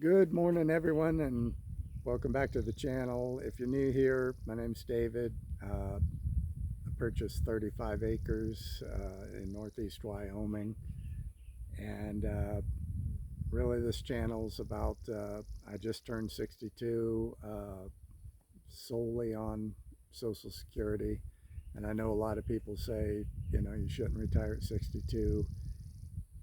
Good morning, everyone, and welcome back to the channel. If you're new here, my name's David. I purchased 35 acres in northeast Wyoming, and really, this channel's about. I just turned 62, solely on Social Security, and I know a lot of people say, you shouldn't retire at 62,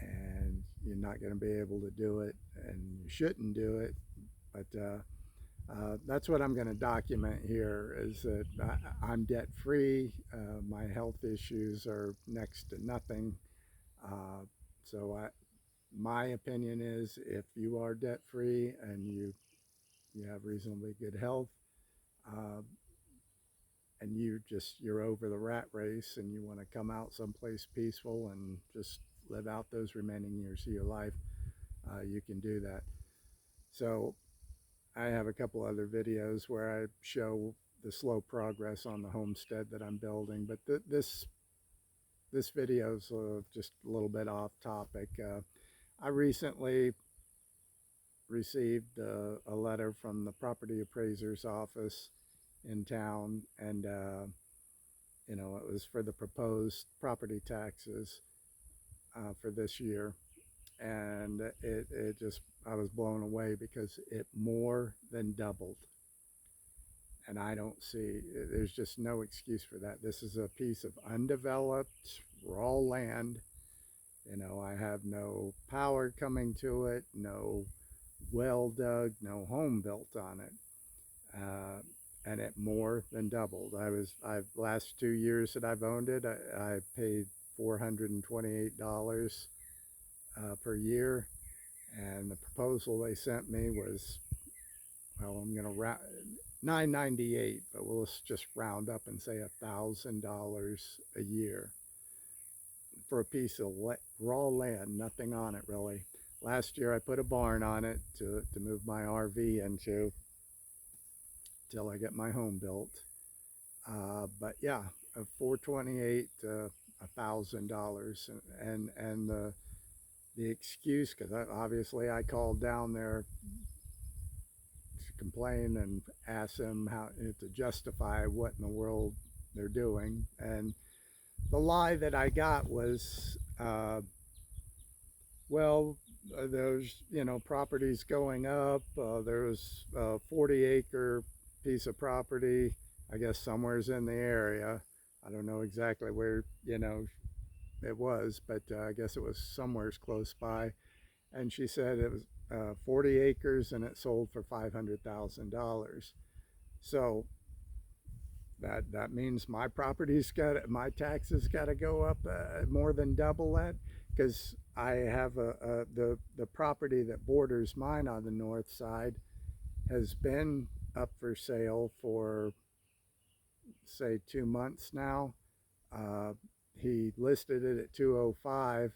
and you're not going to be able to do it, and you shouldn't do it, but that's what I'm going to document here is that I'm debt free. My health issues are next to nothing. Uh, so my opinion is if you are debt free and you have reasonably good health, uh, and you're over the rat race and you want to come out someplace peaceful and just live out those remaining years of your life, you can do that. So I have a couple other videos where I show the slow progress on the homestead that I'm building, but this video is just a little bit off topic. I recently received a letter from the property appraiser's office in town, and it was for the proposed property taxes for this year, and it just I was blown away because it more than doubled. And I don't see, there's just no excuse for that. This is a piece of undeveloped, raw land. I have no power coming to it, no well dug, no home built on it. And it more than doubled. I've last 2 years that I've owned it, I paid $428 per year. And the proposal they sent me was, well, I'm going to 998, but we'll just round up and say $1,000 a year for a piece of raw land, nothing on it really. Last year I put a barn on it to move my RV into till I get my home built. But yeah, 428 to $1,000, and the excuse, because obviously I called down there to complain and ask them how to justify what in the world they're doing. And the lie that I got was, well, there's properties going up. There's a 40-acre piece of property, I guess somewhere's in the area. I don't know exactly where it was, but I guess it was somewhere's close by. And she said it was 40 acres and it sold for $500,000. So that means my taxes got to go up more than double that, because I have the property that borders mine on the north side has been up for sale for say 2 months now. Uh, he listed it at 205.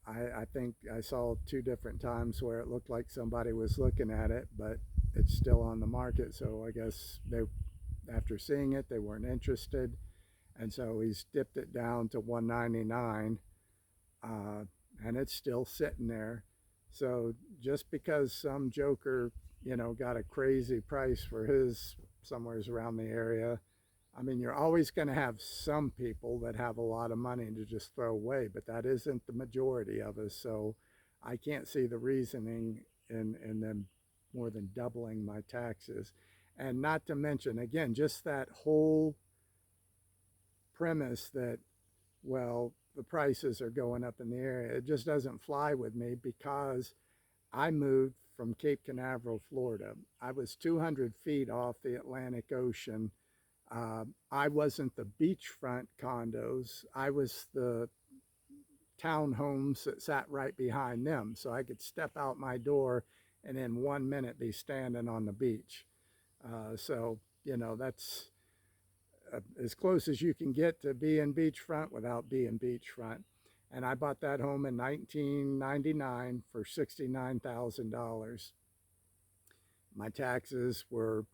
I think I saw two different times where it looked like somebody was looking at it, but it's still on the market. So I guess after seeing it, they weren't interested, and so he's dipped it down to 199, uh, and it's still sitting there. So just because some joker, got a crazy price for his somewheres around the area, I mean, you're always going to have some people that have a lot of money to just throw away, but that isn't the majority of us. So I can't see the reasoning in them more than doubling my taxes. And not to mention, again, just that whole premise that, well, the prices are going up in the area, it just doesn't fly with me, because I moved from Cape Canaveral, Florida. I was 200 feet off the Atlantic Ocean. I wasn't the beachfront condos. I was the townhomes that sat right behind them. So I could step out my door and in 1 minute be standing on the beach. So, that's as close as you can get to being beachfront without being beachfront. And I bought that home in 1999 for $69,000. My taxes were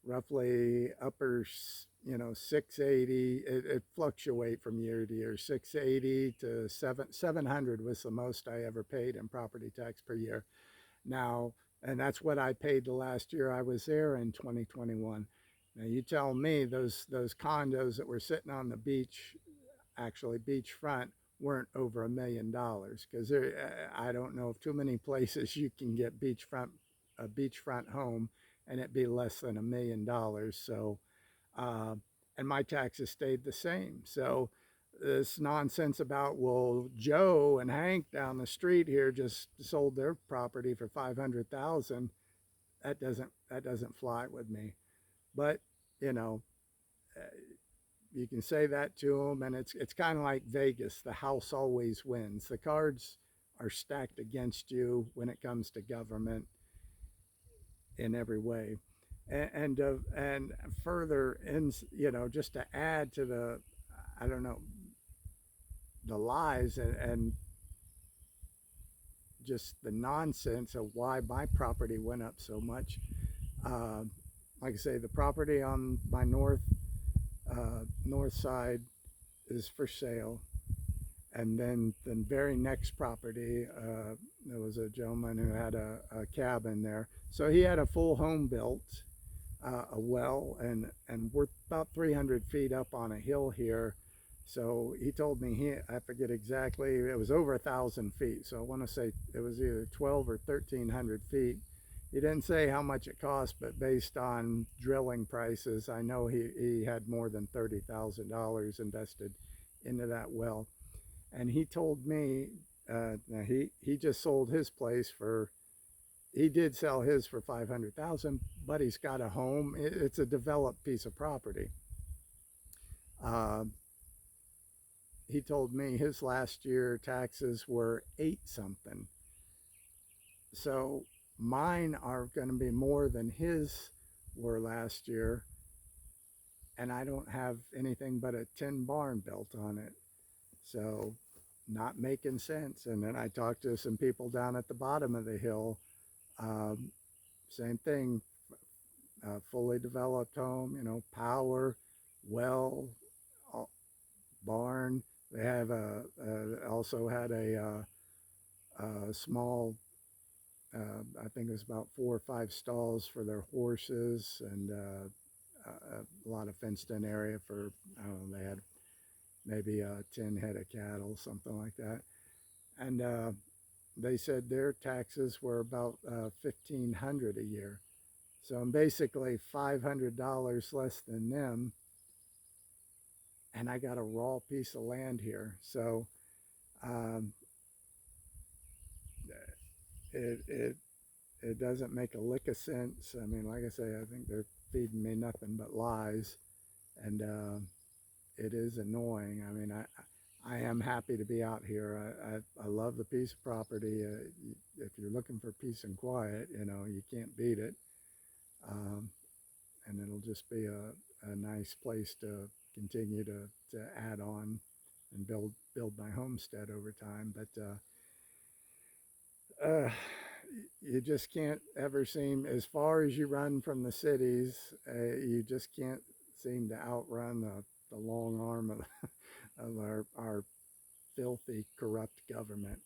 roughly upper, 680. It fluctuate from year to year. 680 to 700 was the most I ever paid in property tax per year. Now, and that's what I paid the last year I was there in 2021. Now you tell me those condos that were sitting on the beach, actually beachfront, weren't over $1 million, because I don't know of too many places you can get a beachfront home and it be less than $1 million. So uh, and my taxes stayed the same. So this nonsense about, well, Joe and Hank down the street here just sold their property for 500,000. That doesn't fly with me. But you know, uh, you can say that to them, and it's kind of like Vegas. The house always wins. The cards are stacked against you when it comes to government in every way. And further, in just to add to the, I don't know, the lies and just the nonsense of why my property went up so much. Uh, like I say, the property on my north side is for sale, and then the very next property, there was a gentleman who had a cabin there, so he had a full home built, a well, and we're about 300 feet up on a hill here. So he told me, I forget exactly, it was over 1,000 feet. So I want to say it was either 12 or 1,300 feet. He didn't say how much it cost, but based on drilling prices, I know he had more than $30,000 invested into that well. And he told me, now he just sold his place for, he did sell his for 500,000, but he's got a home. It's a developed piece of property. Uh, he told me his last year taxes were eight something. So mine are going to be more than his were last year, and I don't have anything but a tin barn built on it. So not making sense. And then I talked to some people down at the bottom of the hill. Um, Same thing, fully developed home, power, well, barn. They have also had a small, I think it was about 4 or 5 stalls for their horses, and a lot of fenced in area for, I don't know, they had maybe 10 head of cattle, something like that. And they said their taxes were about 1,500 a year. So I'm basically $500 less than them, and I got a raw piece of land here. So um, it, it it doesn't make a lick of sense. I mean, like I say, I think they're feeding me nothing but lies, and it is annoying. I mean, I am happy to be out here. I love the piece of property. If you're looking for peace and quiet, you can't beat it. Um, and it'll just be a nice place to continue to add on and build my homestead over time. But you just can't ever seem, as far as you run from the cities, you just can't seem to outrun the long arm of our filthy, corrupt government.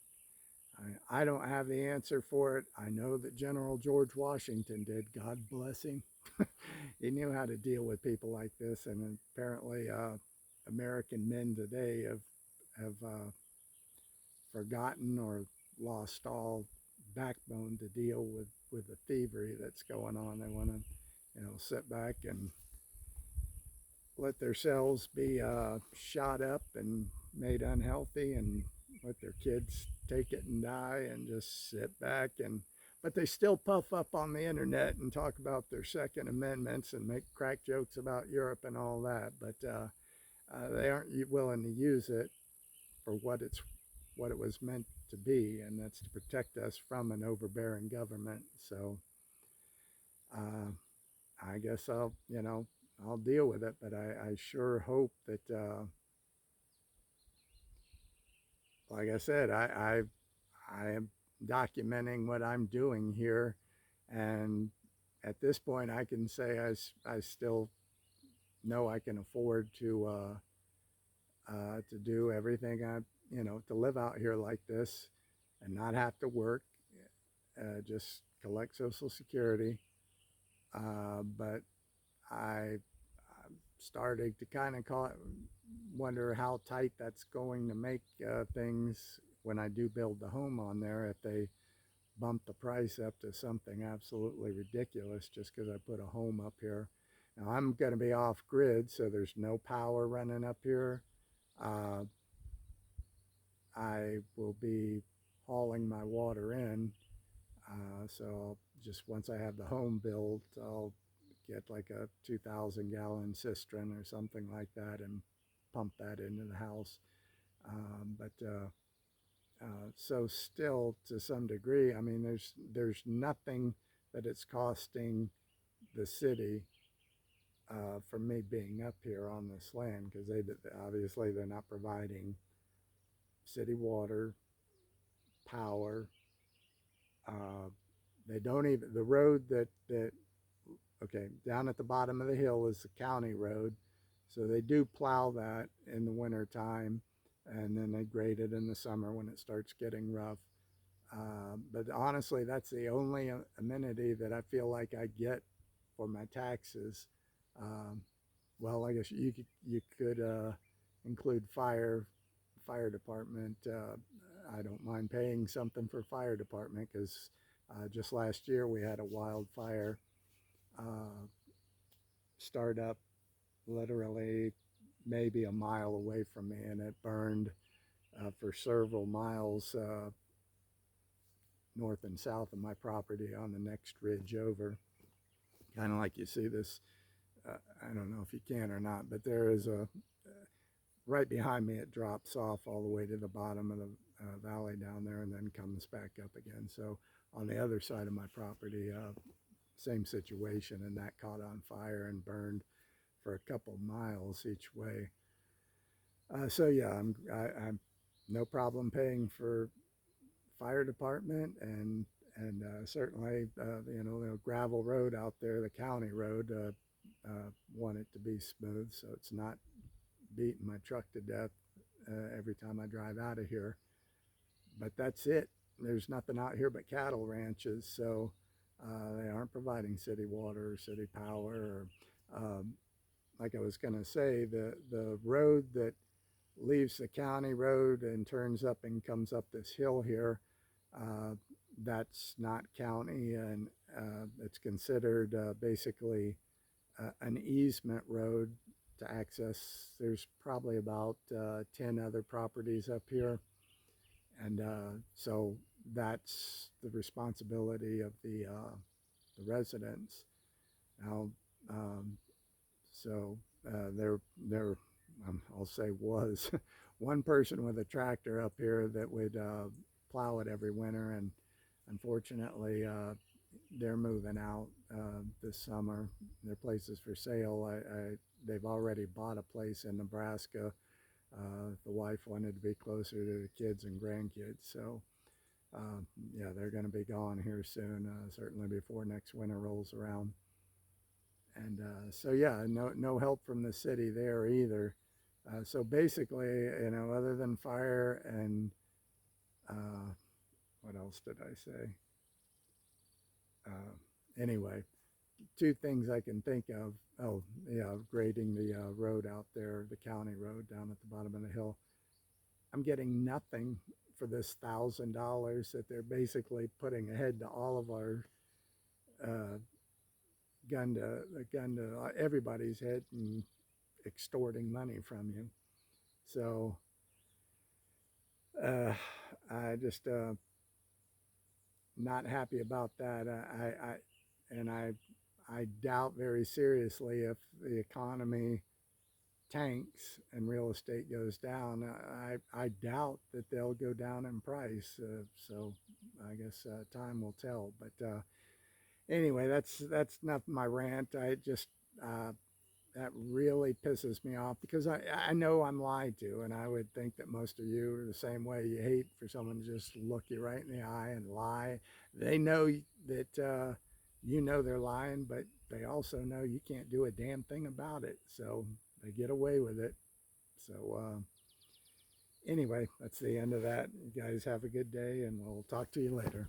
I don't have the answer for it. I know that General George Washington did. God bless him. He knew how to deal with people like this, and apparently American men today have forgotten or lost all backbone to deal with the thievery that's going on. They want to, sit back and let themselves be shot up and made unhealthy, and let their kids take it and die, and just sit back. And but they still puff up on the internet and talk about their Second Amendments and make crack jokes about Europe and all that. But they aren't willing to use it for what it was meant to be, and that's to protect us from an overbearing government. So uh, I guess I'll deal with it. But I sure hope that, like I said, I am documenting what I'm doing here, and at this point, I can say I still know I can afford to do everything to live out here like this and not have to work. just collect Social Security. But I'm starting to kind of wonder how tight that's going to make things when I do build the home on there, if they bump the price up to something absolutely ridiculous just because I put a home up here. Now I'm going to be off grid, so there's no power running up here. Uh, I will be hauling my water in. So just once I have the home built, I'll get like a 2,000-gallon cistern or something like that and pump that into the house. So still, to some degree, I mean, there's nothing that it's costing the city for me being up here on this land, because obviously they're not providing city water, power. Uh, they don't even the road that okay, down at the bottom of the hill is the county road, so they do plow that in the winter time, and then they grade it in the summer when it starts getting rough. But honestly, that's the only amenity that I feel like I get for my taxes. Um, well, I guess you could include fire department. I don't mind paying something for fire department, because just last year we had a wildfire uh, start up literally maybe a mile away from me, and it burned for several miles north and south of my property on the next ridge over. Kind of like you see this, I don't know if you can or not, but there is right behind me, it drops off all the way to the bottom of the valley down there and then comes back up again. So on the other side of my property, same situation, and that caught on fire and burned for a couple miles each way. So yeah, I'm no problem paying for fire department, and certainly the gravel road out there, the county road, want it to be smooth so it's not beating my truck to death every time I drive out of here. But that's it. There's nothing out here but cattle ranches, so they aren't providing city water or city power. Or, like I was going to say, the road that leaves the county road and turns up and comes up this hill here, uh, that's not county, and it's considered basically an easement road to access. There's probably about 10 other properties up here, and so that's the responsibility of the residents. Now, um, so there, I'll say was one person with a tractor up here that would plow it every winter, and unfortunately they're moving out this summer. Their place is for sale. They've already bought a place in Nebraska. The wife wanted to be closer to the kids and grandkids, so yeah, they're going to be gone here soon, certainly before next winter rolls around. And so yeah, no help from the city there either. So basically, other than fire and what else did I say? Anyway, two things I can think of. Oh, yeah, grading the road out there, the county road down at the bottom of the hill. I'm getting nothing for this $1,000 that they're basically putting ahead to all of our uh, gun to everybody's head and extorting money from you. So uh, I just not happy about that. I doubt very seriously if the economy tanks and real estate goes down. I doubt that they'll go down in price. So I guess time will tell. But anyway, that's not my rant. I just that really pisses me off, because I know I'm lied to, and I would think that most of you are the same way. You hate for someone to just look you right in the eye and lie. They know that they're lying, but they also know you can't do a damn thing about it, so they get away with it. So anyway, that's the end of that. You guys have a good day, and we'll talk to you later.